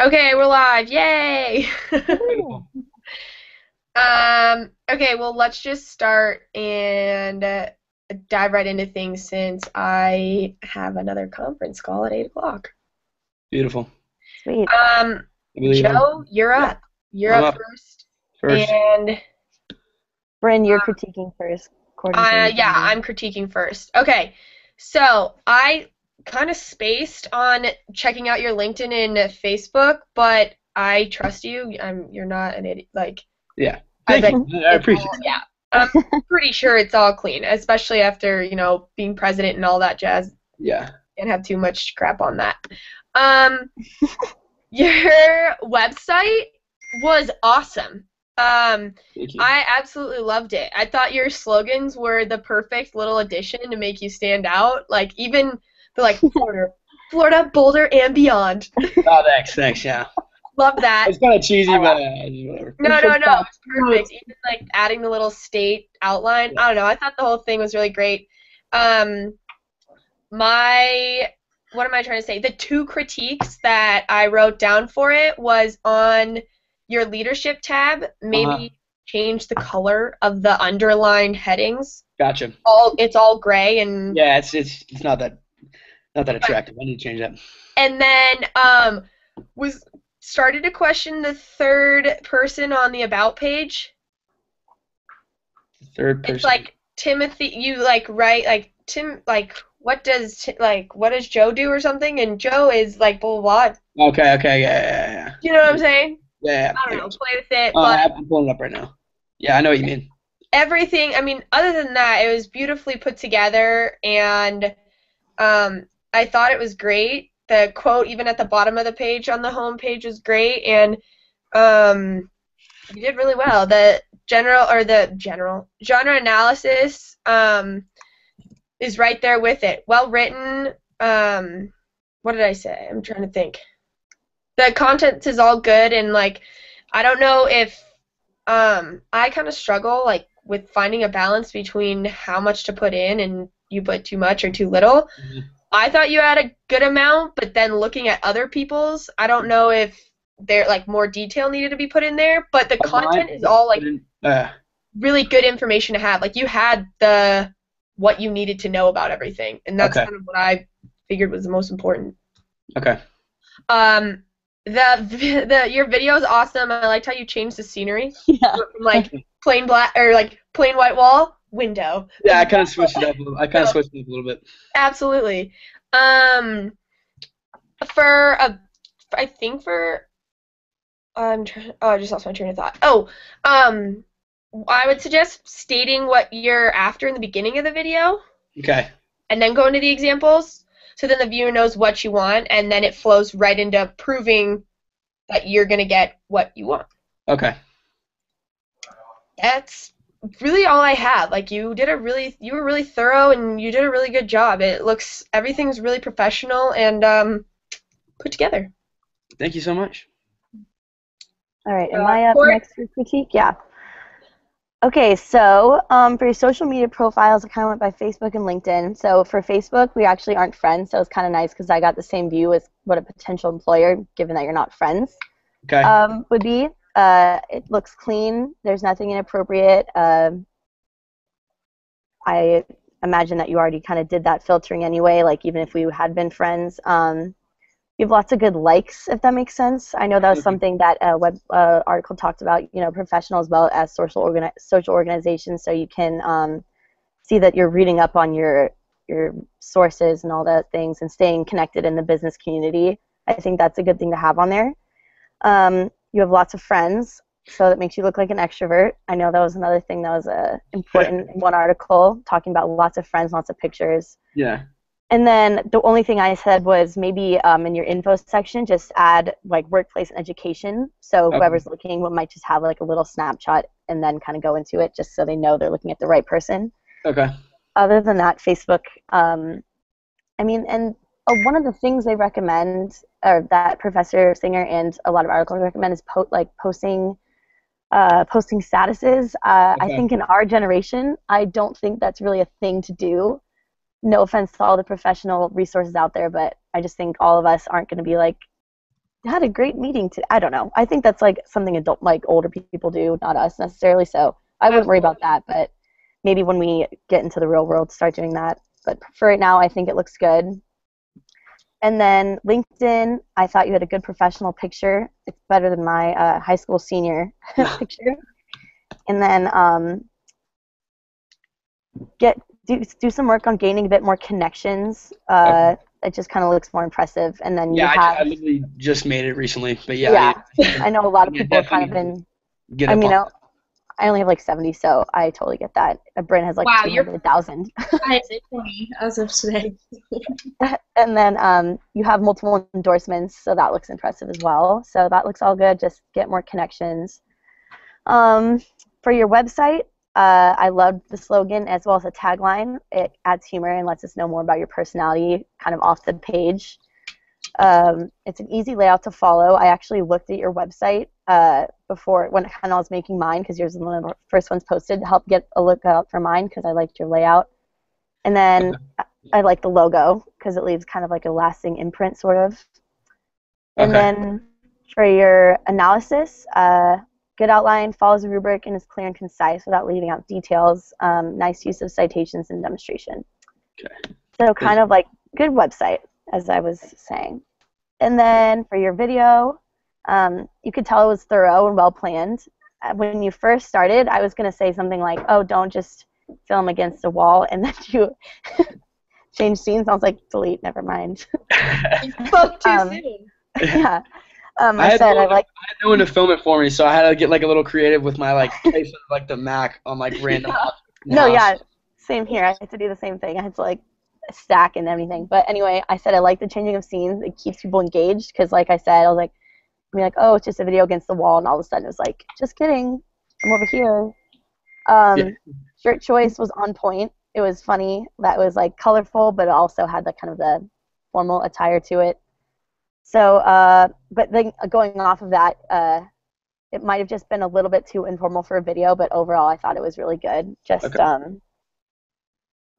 Okay, we're live. Yay! Beautiful. Okay, well, let's just start and dive right into things since I have another conference call at 8 o'clock. Beautiful. Sweet. Um, I believe on. Joe, you're Yeah, up. You're I'm up up first. first. And Bryn, you're critiquing first, according to your yeah, thing. I'm critiquing first. Okay, so I kind of spaced on checking out your LinkedIn and Facebook, but I trust you. You're not an idiot. Like, Yeah. I was Thank like, you. I it's appreciate all, that. yeah. I'm pretty sure it's all clean, especially after, being president and all that jazz. Yeah. Can't have too much crap on that. Um, your website was awesome. Thank you. I absolutely loved it. I thought your slogans were the perfect little addition to make you stand out. Like even the like Florida, Boulder, and beyond. Oh, thanks. Yeah. Love that. It's kind of cheesy, but whatever. No, no, no. It's perfect. Even like adding the little state outline. Yeah. I don't know. I thought the whole thing was really great. Um, my what am I trying to say? The two critiques that I wrote down for it was on your leadership tab. Uh-huh. Maybe change the color of the underlined headings. Gotcha. It's all gray and Yeah, it's not that attractive. I need to change that. and then was started to question the third person on the about page. Third It's person. like Timothy. You like write like Tim. Like what does Joe do or something? And Joe is like blah blah blah. Okay. Yeah. You know what I'm saying? Yeah. I I don't know. got you. Play with it, Oh, but I'm pulling it up right now. Yeah, I know what you mean. everything. I mean, other than that, it was beautifully put together, and I thought it was great. The quote, even at the bottom of the page on the home page, was great, and um, you did really well. The genre analysis is right there with it. Well written. What did I say? I'm trying to think. The content is all good, and like, I don't know if I kind of struggle like with finding a balance between how much to put in and you put too much or too little. Mhm. I thought you had a good amount, but then looking at other people's, I don't know if there like more detail needed to be put in there, but the Of mine. content is all like Uh, really good information to have. Like you had the what you needed to know about everything, and that's okay. kind of what I figured was the most important. Okay. Um, the your video is awesome. I liked how you changed the scenery Yeah. from like plain black or like plain white wall window. Yeah, I kind of switched it up. I kind of So, switched it up a little bit. absolutely. Um, for a, I think for I'm trying. Oh, I just lost my train of thought. Oh, I would suggest stating what you're after in the beginning of the video, Okay. and then go into the examples, so then the viewer knows what you want, and then it flows right into proving that you're gonna get what you want. Okay. That's really all I had. Like you were really thorough, and you did a really good job. Everything's really professional and put together. Thank you so much. All right. Am I up Court, next for critique? Yeah. Okay. So for your social media profiles, I kind of went by Facebook and LinkedIn. So for Facebook, we actually aren't friends, so it's kind of nice because I got the same view as what a potential employer, given that you're not friends, Okay. would be. It looks clean. There's nothing inappropriate. I imagine that you already kind of did that filtering anyway, like even if we had been friends. You have lots of good likes, if that makes sense. I know that was Okay. something that a web article talked about, professional as well as social organizations, so you can see that you're reading up on your sources and all that things and staying connected in the business community. I think that's a good thing to have on there. You have lots of friends, so that makes you look like an extrovert. I know that was another thing that was important in one article, talking about lots of friends, lots of pictures. Yeah. And then the only thing I said was maybe in your info section, just add like workplace and education. So Okay. whoever's looking might just have like a little snapshot and then kind of go into it just so they know they're looking at the right person. Okay. Other than that, Facebook, I mean, and one of the things they recommend, or that Professor Singer and a lot of articles recommend, is posting statuses. I Okay. think in our generation, I don't think that's really a thing to do. No offense to all the professional resources out there, but I just think all of us aren't going to be like had a great meeting today. I don't know. I think that's like something older people do, not us necessarily. So I wouldn't worry about that. But maybe when we get into the real world, start doing that. But for right now, I think it looks good. And then LinkedIn, I thought you had a good professional picture. It's better than my high school senior picture. And then do some work on gaining a bit more connections. Okay. It just kind of looks more impressive. And then Yeah, you have I literally just made it recently, but yeah. I know a lot of Yeah, people have kind of definitely been. get I up mean, on. I only have like 70, so I totally get that. Bryn has like Wow, 200,000. I have 20 as of today. And then you have multiple endorsements, so that looks impressive as well. So that looks all good. Just get more connections. For your website, I loved the slogan as well as the tagline. It adds humor and lets us know more about your personality kind of off the page. It's an easy layout to follow. I actually looked at your website before when I was making mine, because yours was one of the first ones posted, to help get a look out for mine because I liked your layout. And then I like the logo because it leaves kind of like a lasting imprint, sort of. And then for your analysis, good outline, follows a rubric, and is clear and concise without leaving out details. Nice use of citations and demonstration. Okay. So kind of like good website, as I was saying. And then for your video, you could tell it was thorough and well planned. When you first started, I was going to say something like, oh, don't just film against a wall and then you change scenes. I was like, delete, never mind. You spoke too soon. Yeah. I had I like. no one to film it for me, so I had to get like a little creative with my like placement of like the Mac on like random. No, yeah, same here. I had to do the same thing. I had to like stack and everything. But anyway, I said I like the changing of scenes. It keeps people engaged because, like I said, I was like, oh, it's just a video against the wall, and all of a sudden it was like, just kidding, I'm over here. Shirt choice was on point. It was funny. That was like colorful, but it also had the kind of the formal attire to it. So, but then going off of that, it might have just been a little bit too informal for a video, but overall I thought it was really good. Just, I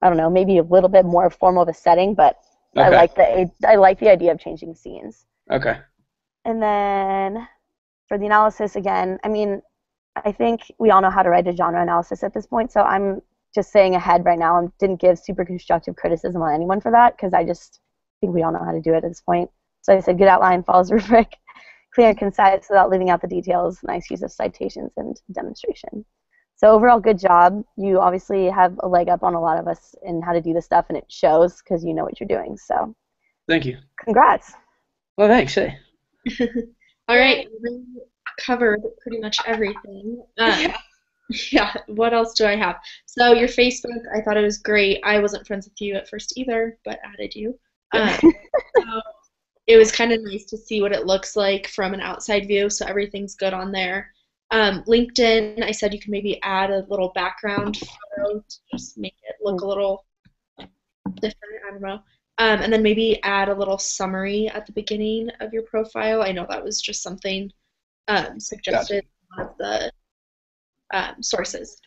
don't know, maybe a little bit more formal of a setting, but I like the idea of changing scenes. Okay. And then for the analysis, again, I mean, I think we all know how to write a genre analysis at this point, so I'm just saying ahead right now, I didn't give super constructive criticism on anyone for that, because I just think we all know how to do it at this point. So I said good outline, follows rubric, clear and concise without leaving out the details, nice use of citations and demonstration. So overall, good job. You obviously have a leg up on a lot of us in how to do this stuff, and it shows because you know what you're doing. So thank you. Congrats. Well, thanks. Hey. All right, we covered pretty much everything. Yeah, what else do I have? So your Facebook, I thought it was great. I wasn't friends with you at first either, but added you. So it was kind of nice to see what it looks like from an outside view, so everything's good on there. LinkedIn, I said you can maybe add a little background photo to just make it look a little different, I don't know. And then maybe add a little summary at the beginning of your profile. I know that was just something suggested in one of the sources.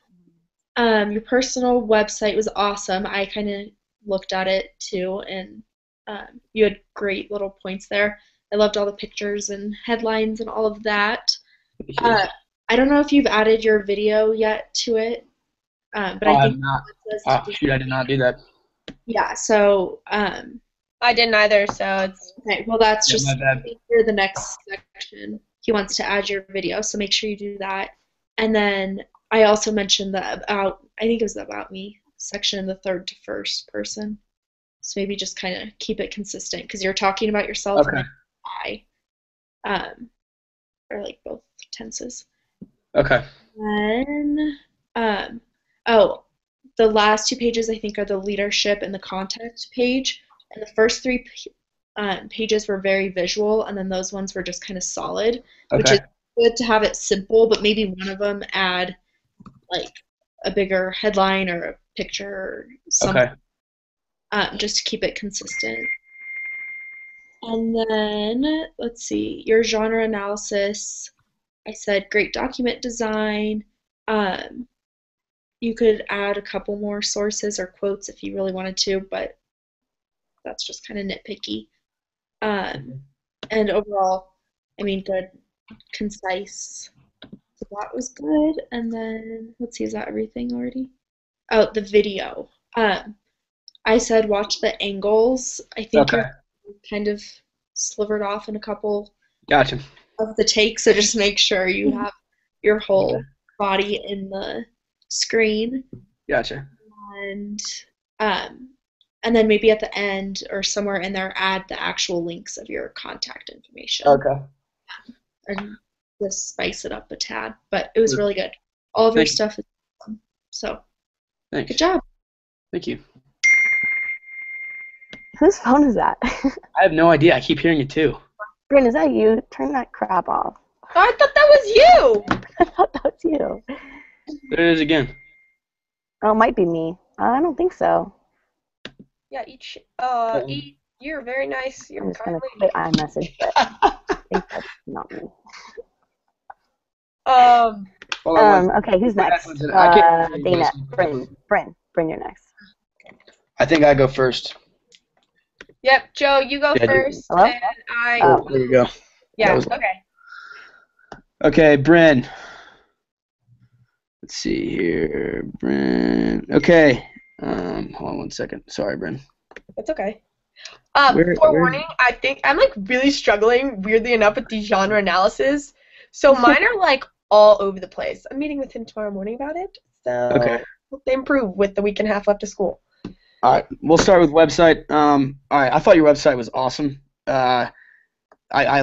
Your personal website was awesome. I kind of looked at it too, and you had great little points there. I loved all the pictures and headlines and all of that. I don't know if you've added your video yet to it, but I think I did not do that. Yeah, so I didn't either, so it's okay. Well, that's just my bad. for the next section. He wants to add your video, so make sure you do that. And then I also mentioned the I think it was the about me section in the third to first person. So maybe just kind of keep it consistent because you're talking about yourself and I, or like both tenses. Okay. And the last two pages I think are the leadership and the contact page. And the first three pages were very visual, and then those ones were just kind of solid, which is good to have it simple, but maybe one of them add like a bigger headline or a picture or something, just to keep it consistent. And then, let's see, your genre analysis, I said great document design. You could add a couple more sources or quotes if you really wanted to, but that's just kind of nitpicky. And overall, I mean, good, concise. So that was good. And then, let's see, is that everything already? Oh, the video. I said watch the angles. I think Okay. you're kind of slivered off in a couple Gotcha. of the takes, so just make sure you have your whole body in the screen. Gotcha. And and then maybe at the end or somewhere in there add the actual links of your contact information. Okay. And just spice it up a tad. But it was really good. All of your stuff is awesome. So Thanks. good job. Thank you. Whose phone is that? I have no idea. I keep hearing it too. Bryn, is that you? Turn that crap off. Oh, I thought that was you. I thought that was you. There it is again. Oh, it might be me. I don't think so. Yeah, eat. You're very nice. You're I'm just gonna kindly. quit iMessage, but I think that's not me. Hold on one Okay, who's next? I can't Dana. Bryn, you're next. I think I go first. Yep, Joe, you go Yeah, first. Hello? And I. Oh. There you go. Yeah. was- Okay. Okay, Bryn. Let's see here, Bryn. Okay. Hold on one second. Sorry, Bryn. It's okay. Where- Forewarning, I think I'm like really struggling, weirdly enough, with these genre analysis. So mine are like all over the place. I'm meeting with him tomorrow morning about it. So Okay. hope they improve with the week and a half left of school. All right, we'll start with website. All right, I thought your website was awesome. I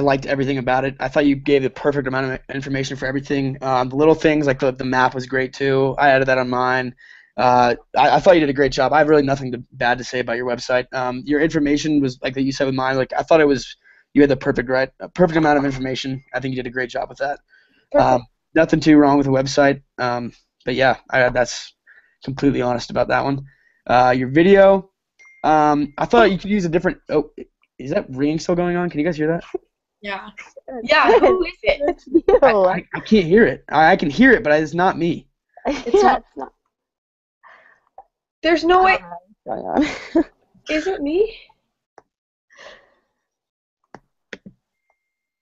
liked everything about it. I thought you gave the perfect amount of information for everything. The little things like the map was great too. I added that on mine. I thought you did a great job. I have really nothing bad to say about your website. Your information was like that you said with mine. Like I thought you had the perfect amount of information. I think you did a great job with that. Nothing too wrong with the website. But yeah, that's completely honest about that one. Your video, I thought you could use a different. Oh, is that ringing still going on? Can you guys hear that? Yeah. Yeah, who is it? It's you. I can't hear it. I can hear it, but it's not me. It's not There's no way. going on. Is it me?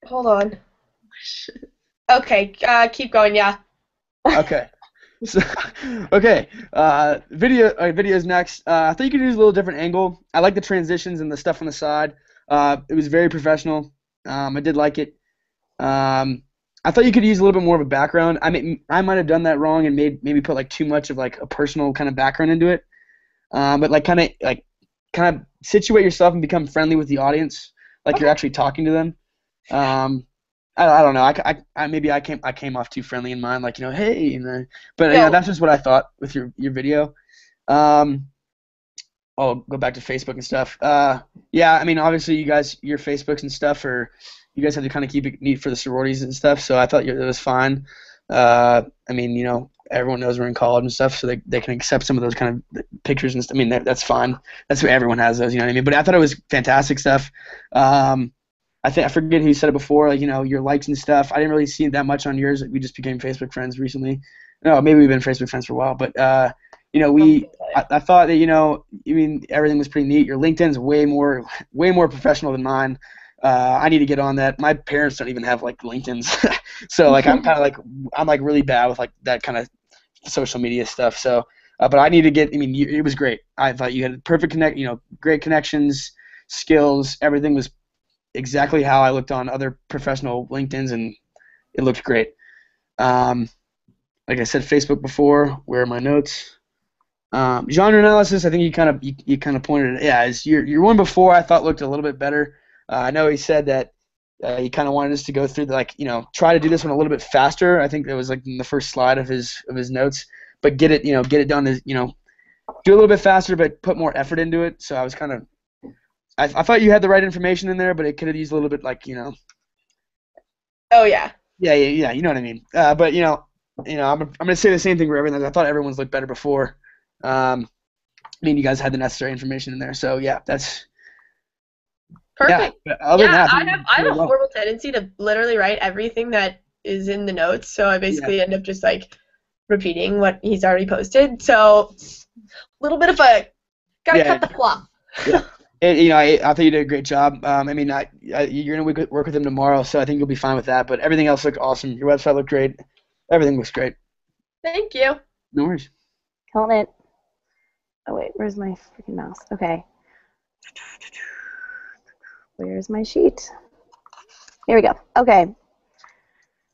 Hold on. Okay, keep going. Yeah. Okay. So, okay. Video's next. I thought you could use a little different angle. I like the transitions and the stuff on the side. It was very professional. I did like it. I thought you could use a little bit more of a background. I mean, I might have done that wrong and maybe put like too much of like a personal kind of background into it. But like kind of situate yourself and become friendly with the audience, like you're actually talking to them. I don't know. I came off too friendly in mine, like hey, but that's just what I thought with your video. I'll go back to Facebook and stuff. Yeah, I mean, obviously you guys, your Facebooks and stuff, you guys have to kind of keep it neat for the sororities and stuff. So I thought it was fine. I mean, everyone knows we're in college and stuff, so they can accept some of those kind of pictures and stuff. I mean, that's fine. That's what everyone has those, you know what I mean? But I thought it was fantastic stuff. I forget who said it before, like, your likes and stuff. I didn't really see that much on yours. We just became Facebook friends recently. No, maybe we've been Facebook friends for a while, but I thought that, I mean, everything was pretty neat. Your LinkedIn's way more professional than mine. I need to get on that. My parents don't even have like LinkedIn's, so like I'm like really bad with like that kind of social media stuff. So, but I need to get. I mean, it was great. I thought you had perfect great connections, skills. Everything was exactly how I looked on other professional LinkedIn's, and it looked great. Like I said, Facebook before. Where are my notes? Genre analysis. I think you kind of pointed it. Yeah, is your one before I thought looked a little bit better. I know he said that he kind of wanted us to go through try to do this one a little bit faster. I think that was like in the first slide of his notes, but get it done as do a little bit faster, but put more effort into it. So I was kind of, I thought you had the right information in there, but it could have used a little bit Oh yeah. Yeah, you know what I mean. But I'm gonna say the same thing for everything. I thought everyone's looked better before. I mean, you guys had the necessary information in there, so yeah, that's. Perfect. Yeah, other than that, I have a horrible tendency to literally write everything that is in the notes, so I basically end up just like repeating what he's already posted. So a little bit of a gotta cut the fluff. Yeah. I thought you did a great job. I mean, you're gonna work with him tomorrow, so I think you'll be fine with that. But everything else looked awesome. Your website looked great. Everything looks great. Thank you. No worries. Killing it. Oh wait, where's my freaking mouse? Okay. Where's my sheet? Here we go. Okay.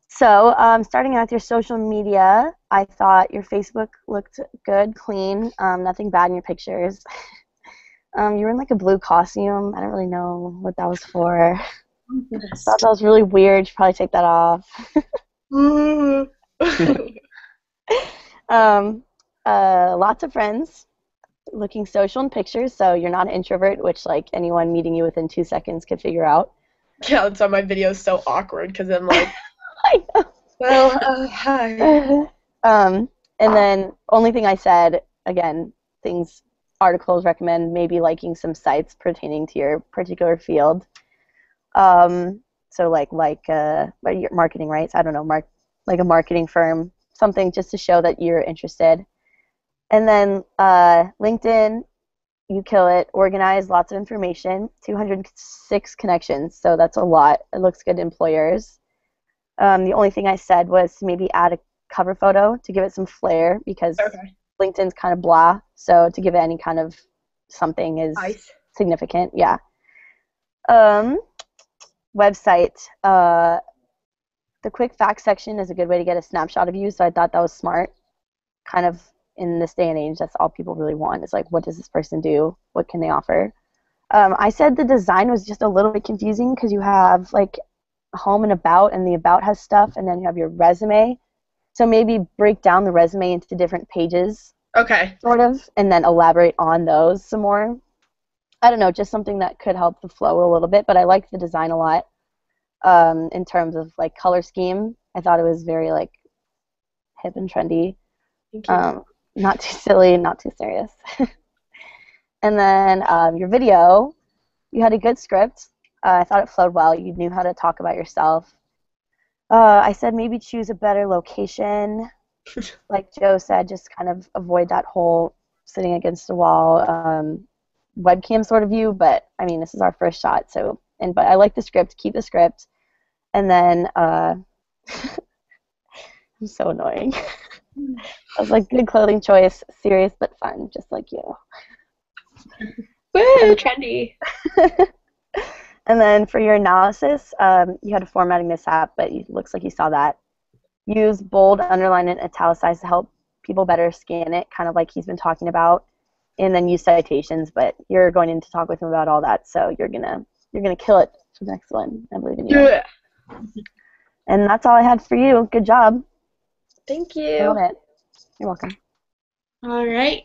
So, starting out with your social media, I thought your Facebook looked good, clean, nothing bad in your pictures. You were in like a blue costume. I don't really know what that was for. I thought that was really weird. You should probably take that off. Lots of friends, looking social in pictures, so you're not an introvert, which like anyone meeting you within 2 seconds could figure out. Yeah, that's why my video is so awkward because I'm like, I know. well, hi. And then only thing I said, again, articles recommend maybe liking some sites pertaining to your particular field. So like your marketing rights, I don't know, like a marketing firm, something just to show that you're interested. And then LinkedIn, you kill it. Organize, lots of information, 206 connections, so that's a lot. It looks good to employers. The only thing I said was to maybe add a cover photo to give it some flair because LinkedIn's kind of blah, so to give it any kind of something is significant. Yeah. Website. The quick facts section is a good way to get a snapshot of you, so I thought that was smart. Kind of in this day and age, that's all people really want is like, what does this person do? What can they offer? I said the design was just a little bit confusing because you have like home and about, and the about has stuff, and then you have your resume. So maybe break down the resume into different pages. Okay. Sort of, and then elaborate on those some more. I don't know, just something that could help the flow a little bit, but I liked the design a lot. In terms of like color scheme, I thought it was very like hip and trendy. Thank you. Not too silly, not too serious. And then your video, you had a good script. I thought it flowed well. You knew how to talk about yourself. I said maybe choose a better location. Like Joe said, just kind of avoid that whole sitting against a wall webcam sort of view. But I mean, this is our first shot, so but I like the script. Keep the script. And then I'm so annoying. I was like, good clothing choice, serious but fun, just like you. Woo, trendy. And then for your analysis, you had a formatting mishap, but it looks like you saw that. Use bold, underline, and italicize to help people better scan it, kind of like he's been talking about. And then use citations, but you're going in to talk with him about all that, so you're gonna kill it for the next one. I believe in you. Yeah. And that's all I had for you. Good job. Thank you. You're welcome. All right.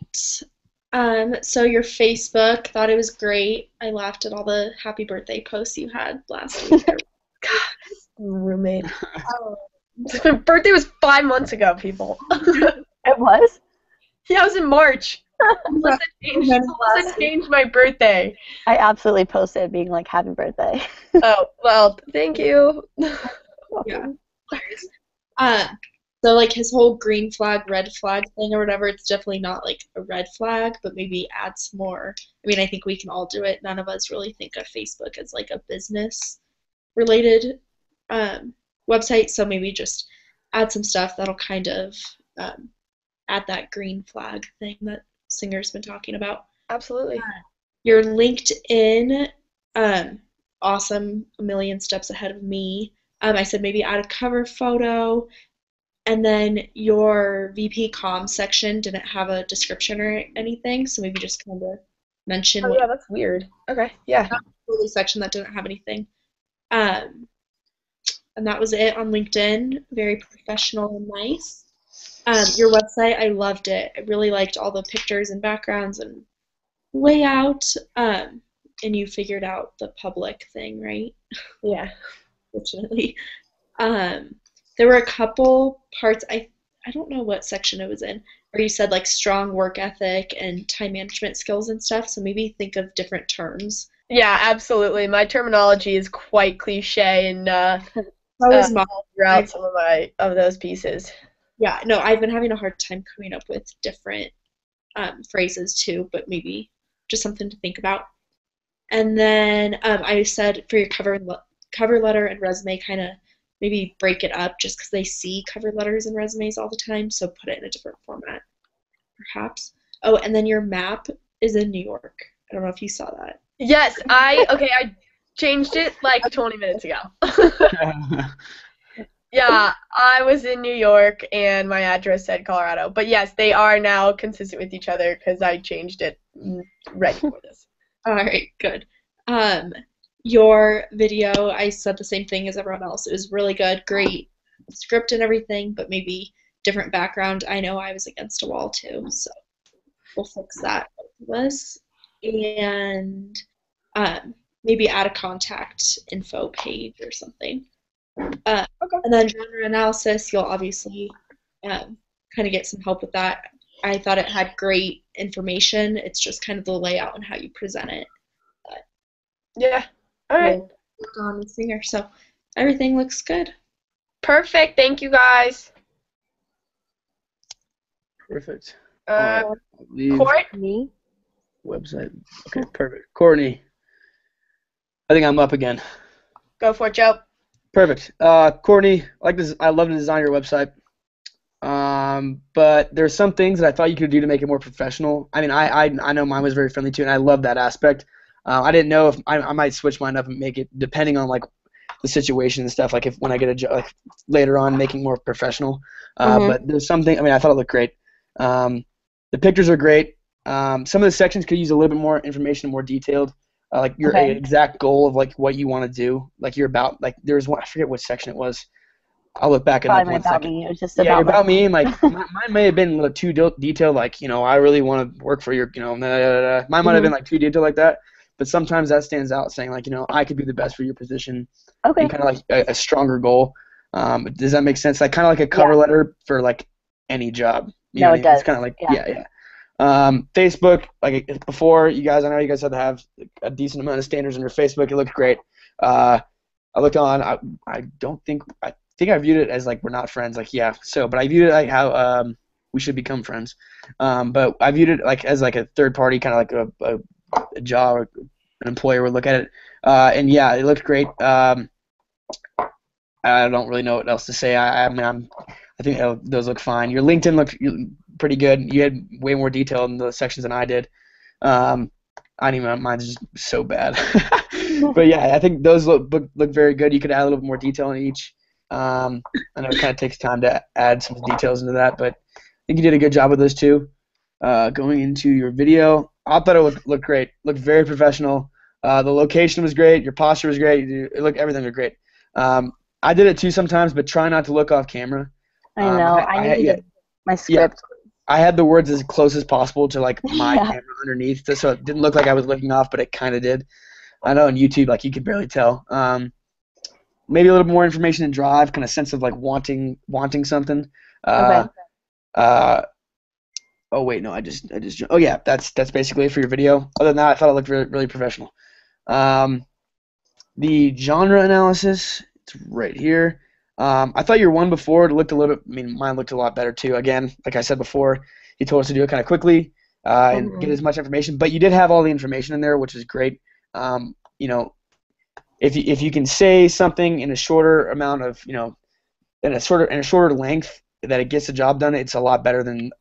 So your Facebook, thought it was great. I laughed at all the happy birthday posts you had last week. God, roommate. My birthday was 5 months ago, people. It was? Yeah, it was in March. Melissa changed my birthday. I absolutely posted being like, happy birthday. Oh, well, thank you. Yeah. So like his whole green flag, red flag thing or whatever, it's definitely not like a red flag, but maybe add some more. I mean, I think we can all do it. None of us really think of Facebook as like a business related website, so maybe just add some stuff that'll kind of add that green flag thing that Singer's been talking about. Absolutely. Your LinkedIn, awesome, a million steps ahead of me. I said maybe add a cover photo, and then your VP comm section didn't have a description or anything, so maybe just kind of mention. Oh yeah, that's weird. Okay, yeah. That was the section that didn't have anything. And that was it on LinkedIn. Very professional and nice. Your website, I loved it. I really liked all the pictures and backgrounds and layout. And you figured out the public thing, right? Yeah. Fortunately. There were a couple parts, I don't know what section it was in, where you said like strong work ethic and time management skills and stuff, so maybe think of different terms. Yeah, absolutely. My terminology is quite cliche and throughout some of those pieces. Yeah, no, I've been having a hard time coming up with different phrases too, but maybe just something to think about. And then I said for your cover letter and resume, kind of maybe break it up just because they see cover letters and resumes all the time, so put it in a different format, perhaps. Oh, and then your map is in New York. I don't know if you saw that. Yes, I changed it like 20 minutes ago. Yeah, I was in New York and my address said Colorado. But yes, they are now consistent with each other because I changed it right before this. All right, good. Your video, I said the same thing as everyone else. It was really good, great script and everything, but maybe different background. I know I was against a wall too, so we'll fix that, both of us. And maybe add a contact info page or something. Okay. And then genre analysis, you'll obviously kind of get some help with that. I thought it had great information. It's just kind of the layout and how you present it. Yeah. All right. Work on the singer, so everything looks good. Perfect. Thank you, guys. Perfect. Court? Me? Website. Okay, perfect. Courtney. I think I'm up again. Go for it, Joe. Perfect. Courtney, I love to design your website. But there's some things that I thought you could do to make it more professional. I mean, I know mine was very friendly too, and I love that aspect. I didn't know if I might switch mine up and make it depending on like the situation and stuff. Like if when I get a job, like later on, making more professional. But there's something. I mean, I thought it looked great. The pictures are great. Some of the sections could use a little bit more information, more detailed. Like your exact goal of like what you want to do, like you're about. Like there's one, I forget what section it was. I'll look back in like 1 second. Me. It was just about me, and like mine may have been a little too detailed. Like I really want to work for your, mine might have been like too detailed like that. But sometimes that stands out, saying like I could be the best for your position. Okay. And kind of like a stronger goal. Does that make sense? Like kind of like a cover letter for like any job. No, it does. It's kind of like yeah. Facebook, like before, I know you guys had to have a decent amount of standards on your Facebook. It looked great. I looked on. I think I viewed it as like we're not friends. Like but I viewed it like how we should become friends. But I viewed it like as like a third party, kind of like a job or an employer would look at it. And yeah, it looked great. I don't really know what else to say. I think those look fine. Your LinkedIn looked pretty good. You had way more detail in the sections than I did. I don't even, mine's just so bad. But yeah, I think those look very good. You could add a little bit more detail in each. I know it kind of takes time to add some details into that, but I think you did a good job with those two. Going into your video, I thought it looked great. Looked very professional. The location was great. Your posture was great. Everything was great. I did it too sometimes, but try not to look off camera. I know. I needed my script. I had the words as close as possible to like my camera underneath, so it didn't look like I was looking off, but it kind of did. I know on YouTube, like you could barely tell. Maybe a little more information in Drive, kind of sense of like wanting something. Oh wait, no, I just. Oh yeah, that's basically it for your video. Other than that, I thought it looked really, really professional. The genre analysis, it's right here. I thought your one before it looked a little bit. I mean, mine looked a lot better too. Again, like I said before, he told us to do it kind of quickly and get as much information. But you did have all the information in there, which is great. If you can say something in a shorter amount of, in a shorter length that it gets the job done, it's a lot better than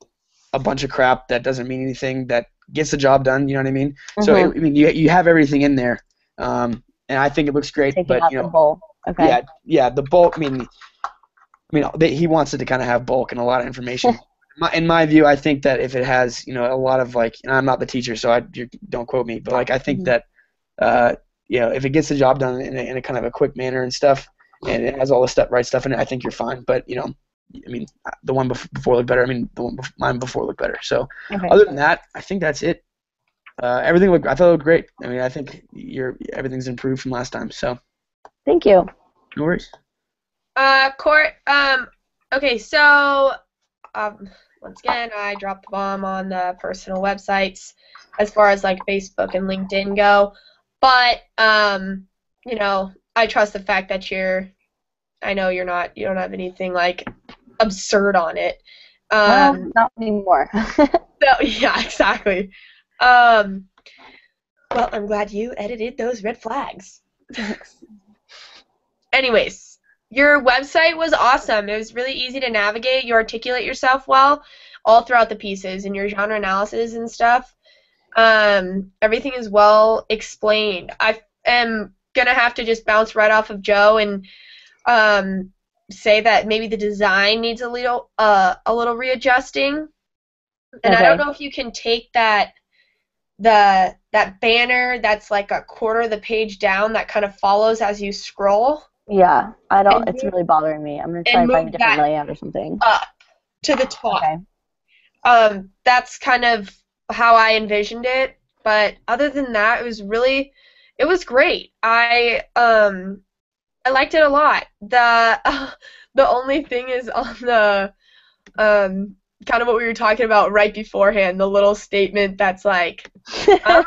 a bunch of crap that doesn't mean anything that gets the job done. You know what I mean? So you have everything in there, and I think it looks great. Taking out the bulk. Okay. Yeah, the bulk. He wants it to kind of have bulk and a lot of information. In my view, I think that if it has, a lot of like, and I'm not the teacher, so you don't quote me, but like I think that, if it gets the job done in a kind of a quick manner and stuff, and it has all the right stuff in it, I think you're fine. But the one before looked better. Mine before looked better. So other than that, I think that's it. I thought it looked great. I think everything's improved from last time. So thank you. No worries. Court. Okay, so once again, I dropped the bomb on the personal websites as far as like Facebook and LinkedIn go. But I trust the fact that I know you don't have anything like absurd on it. Not anymore. So yeah, exactly. Well, I'm glad you edited those red flags. Thanks. Anyways, your website was awesome. It was really easy to navigate. You articulate yourself well all throughout the pieces and your genre analysis and stuff. Everything is well explained. I am gonna have to just bounce right off of Joe and say that maybe the design needs a little readjusting. And I don't know if you can take that banner that's like a quarter of the page down that kind of follows as you scroll. Yeah, I don't. It's really bothering me. I'm gonna try and find a different layout or something. Up to the top. Okay. That's kind of how I envisioned it. But other than that, it was great. I liked it a lot. The only thing is on the kind of what we were talking about right beforehand, the little statement that's like, I'm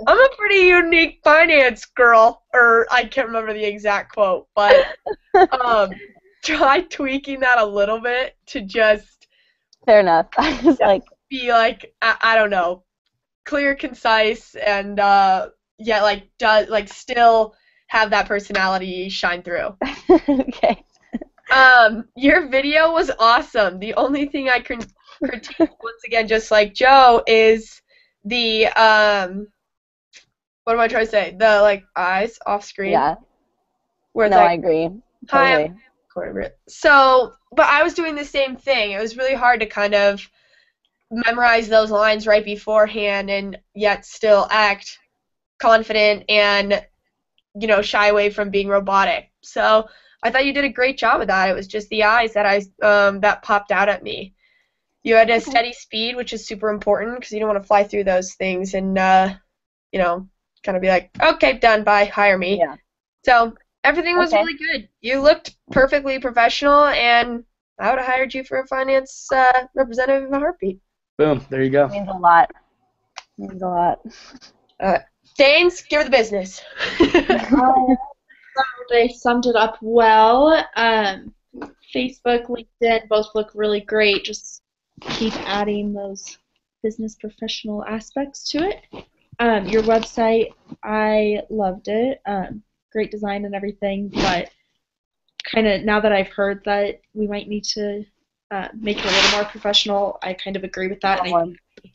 a pretty unique finance girl, or I can't remember the exact quote, but try tweaking that a little bit to just fair enough. I was like, be like, I don't know, clear, concise, and yet still have that personality shine through. Okay. Your video was awesome. The only thing I can critique once again, just like Joe, is the what am I trying to say? The eyes off screen. Yeah. Where I agree. Totally. So, but I was doing the same thing. It was really hard to kind of memorize those lines right beforehand and yet still act confident and, shy away from being robotic. So I thought you did a great job of that. It was just the eyes that that popped out at me. You had a steady speed, which is super important because you don't want to fly through those things and, kind of be like, okay, done, bye, hire me. Yeah. So everything was really good. You looked perfectly professional, and I would have hired you for a finance representative in a heartbeat. Boom, there you go. Means a lot. Means a lot. Danes, give her the business. They summed it up well. Facebook, LinkedIn both look really great. Just keep adding those business professional aspects to it. Your website, I loved it. Great design and everything, but kind of now that I've heard that we might need to make it a little more professional, I kind of agree with that.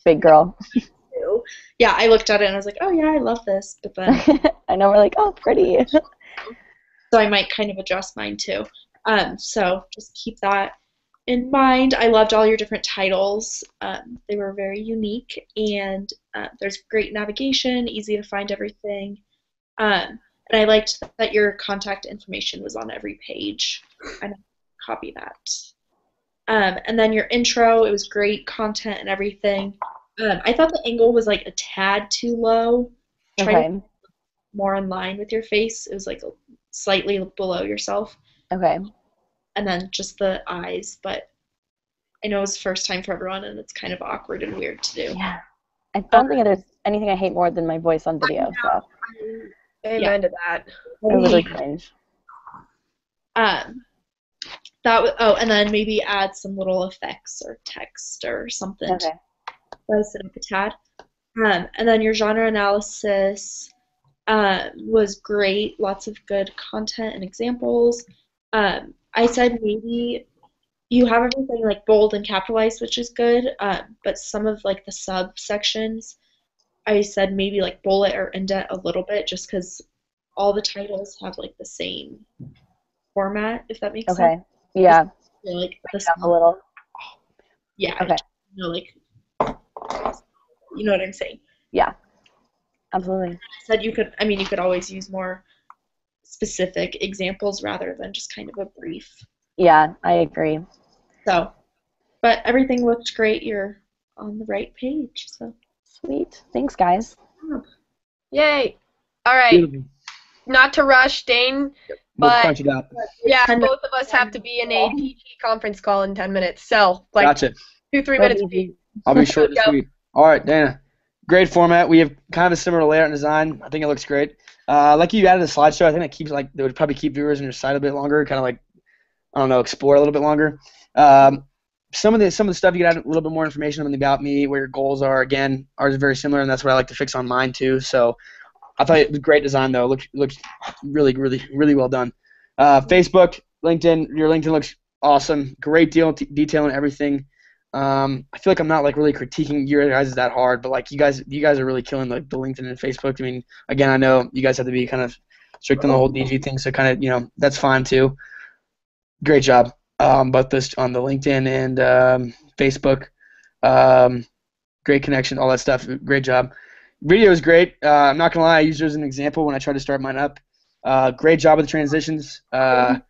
Big girl. Yeah, I looked at it and I was like, oh yeah, I love this, but then I know we're like, oh, pretty. So I might kind of adjust mine too. So just keep that in mind. I loved all your different titles. They were very unique, and there's great navigation, easy to find everything. And I liked that your contact information was on every page. And copy that. And then your intro, it was great content and everything. I thought the angle was like a tad too low. Try to more in line with your face. It was like slightly below yourself. Okay. And then just the eyes, but I know it's first time for everyone, and it's kind of awkward and weird to do. Yeah. I don't think there's anything I hate more than my voice on video. So. Amen to that. I really cringe. And then maybe add some little effects or text or something. Okay. Spice it up a tad. And then your genre analysis was great. Lots of good content and examples. I said maybe you have everything like bold and capitalized, which is good, but some of like the subsections, I said maybe like bullet or indent a little bit, just because all the titles have like the same format, if that makes sense. Okay. Yeah. Like a little. Yeah. Okay. You know what I'm saying? Yeah. Absolutely. I said you could always use more specific examples rather than just kind of a brief. Yeah, I agree. So, but everything looked great. You're on the right page. So sweet. Thanks, guys. Yay! All right. Beautiful. Not to rush, Dane, but crunch it out. Yeah, both of us have to be in a PG conference call in 10 minutes. So, like, gotcha. 2-3 minutes. I'll be short and sweet. All right, Dana. Great format. We have kind of a similar layout and design. I think it looks great. Like you added a slideshow. I think that keeps that would probably keep viewers on your site a bit longer. Kind of like, I don't know, explore a little bit longer. some of the stuff you can add a little bit more information on the about me, where your goals are. Again, ours is very similar, and that's what I like to fix on mine too. So I thought it was great design though. It looks really, really, really well done. Facebook, LinkedIn, your LinkedIn looks awesome. Great detail and everything. I feel like I'm not like really critiquing your guys that hard, but like you guys are really killing like the LinkedIn and Facebook. I mean, again, I know you guys have to be kind of strict on the whole DG thing, so kind of that's fine too. Great job, both this on the LinkedIn and Facebook. Great connection, all that stuff. Great job. Video is great. I'm not gonna lie, I used it as an example when I tried to start mine up. Great job with the transitions. Kind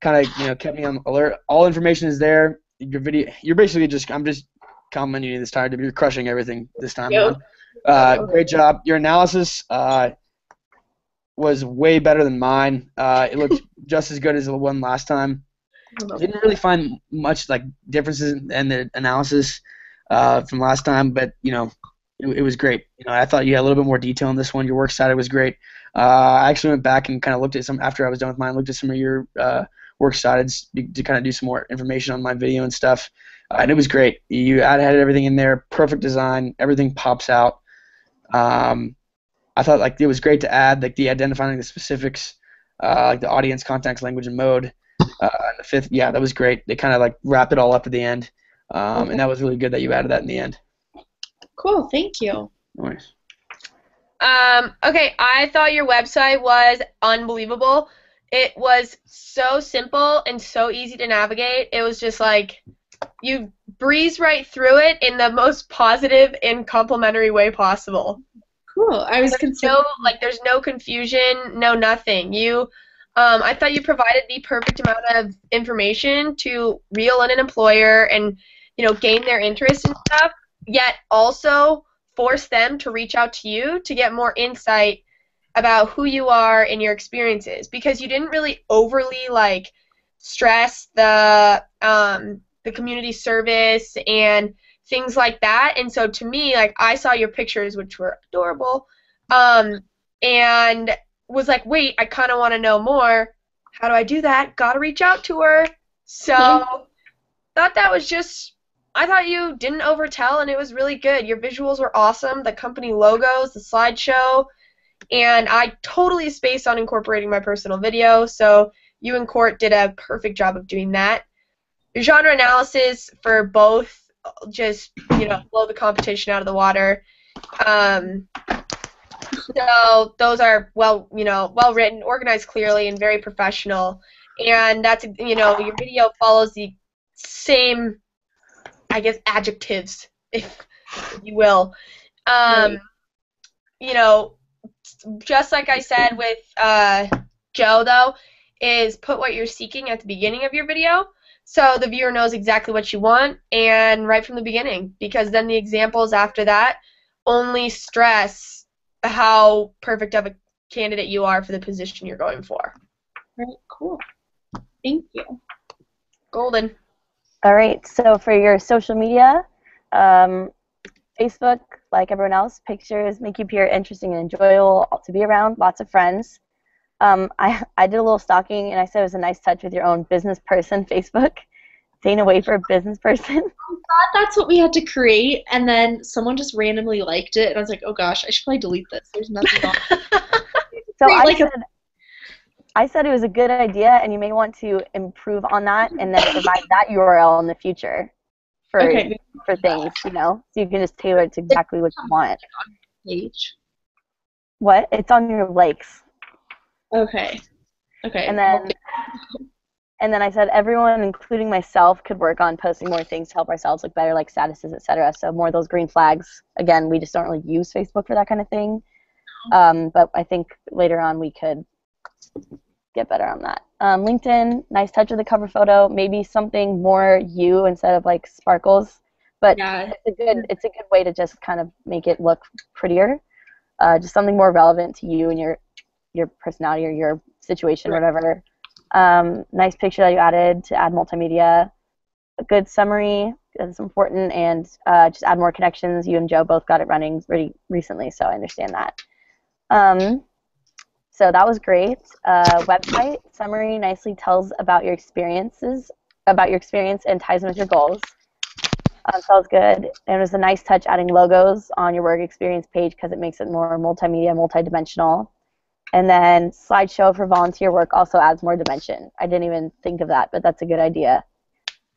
of kept me on alert. All information is there. Your video, you're basically I'm just complimenting you this time. You're crushing everything this time. Great job. Your analysis was way better than mine. It looked just as good as the one last time. Didn't really find much like differences in the analysis from last time, but it was great. I thought you had a little bit more detail in this one. Your works cited was great. I actually went back and kind of looked at some after I was done with mine. Looked at some of your works cited to kind of do some more information on my video and stuff, and it was great. You had everything in there. Perfect design. Everything pops out. I thought like it was great to add like the identifying the specifics, like the audience, context, language, and mode. And the fifth, yeah, that was great. They kind of like wrap it all up at the end, and that was really good that you added that in the end. Cool, thank you. Nice. Okay, I thought your website was unbelievable. It was so simple and so easy to navigate. It was just like you breeze right through it in the most positive and complimentary way possible. Cool. I was considering. There's no confusion, no nothing. I thought you provided the perfect amount of information to reel in an employer and gain their interest and stuff, yet also force them to reach out to you to get more insight about who you are and your experiences, because you didn't really overly stress the community service and things like that. And so to me, I saw your pictures, which were adorable, and was like, wait, I kind of want to know more. How do I do that? Gotta reach out to her. So I thought you didn't overtell, and it was really good. Your visuals were awesome, the company logos, the slideshow, and I totally spaced on incorporating my personal video, so you and Court did a perfect job of doing that. Your genre analysis for both just, blow the competition out of the water. So those are well written, organized clearly, and very professional. And that's, your video follows the same, I guess, adjectives, if you will. Just like I said with Joe, though, is put what you're seeking at the beginning of your video so the viewer knows exactly what you want, and right from the beginning, because then the examples after that only stress how perfect of a candidate you are for the position you're going for. Right, cool. Thank you. Golden. All right, so for your social media, Facebook, like everyone else, pictures make you appear interesting and enjoyable to be around, lots of friends. I did a little stalking, and I said it was a nice touch with your own business person Facebook. Staying away for a business person. I thought that's what we had to create, and then someone just randomly liked it, and I was like, oh gosh, I should probably delete this. There's nothing wrong. So I said it was a good idea, and you may want to improve on that and then provide that URL in the future for things, so you can just tailor it to exactly what you want. Page. What? It's on your likes. Okay. And then I said everyone, including myself, could work on posting more things to help ourselves look better, like statuses, etc. So more of those green flags. Again, we just don't really use Facebook for that kind of thing. But I think later on we could get better on that. LinkedIn, nice touch of the cover photo. Maybe something more you instead of sparkles. But yeah, it's a good way to just kind of make it look prettier. Just something more relevant to you and your personality or your situation, or whatever. Nice picture that you added to add multimedia. A good summary is important, and just add more connections. You and Joe both got it running pretty recently, so I understand that. So that was great. Website summary nicely tells about your experience and ties in with your goals. So that was good. And it was a nice touch adding logos on your work experience page because it makes it more multimedia, multidimensional. And then slideshow for volunteer work also adds more dimension. I didn't even think of that, but that's a good idea.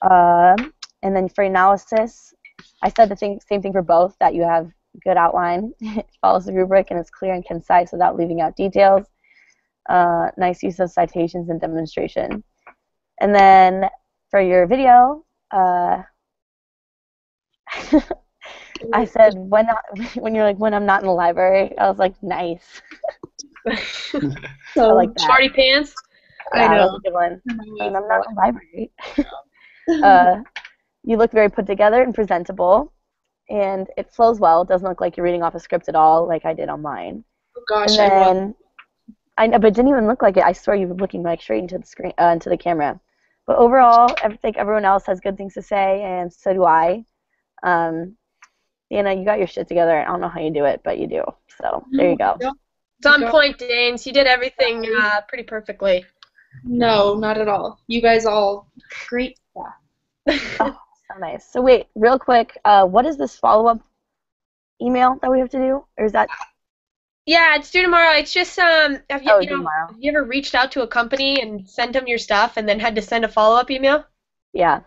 And then for analysis, I said the same thing for both, that you have good outline, it follows the rubric, and it's clear and concise without leaving out details. Nice use of citations and demonstration. And then for your video, I said when you're like, when I'm not in the library, I was like, nice. So I like that. Smarty pants. Yeah, I know. that was a good one. When I'm not in the library. You look very put together and presentable, and it flows well. It doesn't look like you're reading off a script at all, like I did on mine. Oh gosh, And then I know, but it didn't even look like it. I swear you were looking like straight into the screen, into the camera. But overall, I think everyone else has good things to say, and so do I. You got your shit together. I don't know how you do it, but you do. So there you go. It's on point, Danes. You did everything pretty perfectly. No, not at all. You guys all great stuff. Oh, so nice. So wait, real quick, what is this follow-up email that we have to do? Or is that? Yeah, it's due tomorrow. It's just have you tomorrow. have you ever reached out to a company and sent them your stuff and then had to send a follow-up email? Yeah.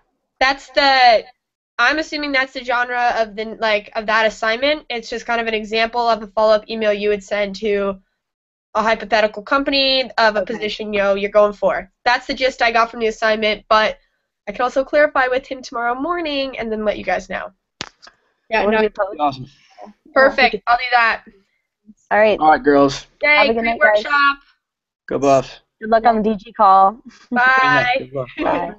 I'm assuming that's the genre of that assignment. It's just kind of an example of a follow-up email you would send to a hypothetical company of a position you're going for. That's the gist I got from the assignment, but I can also clarify with him tomorrow morning and then let you guys know. Yeah, Awesome. Perfect. I'll do that. All right. All right, girls. Yay, Have a good great night, guys. workshop. Go Buffs. Good luck on the DG call. Bye. Good luck. Bye.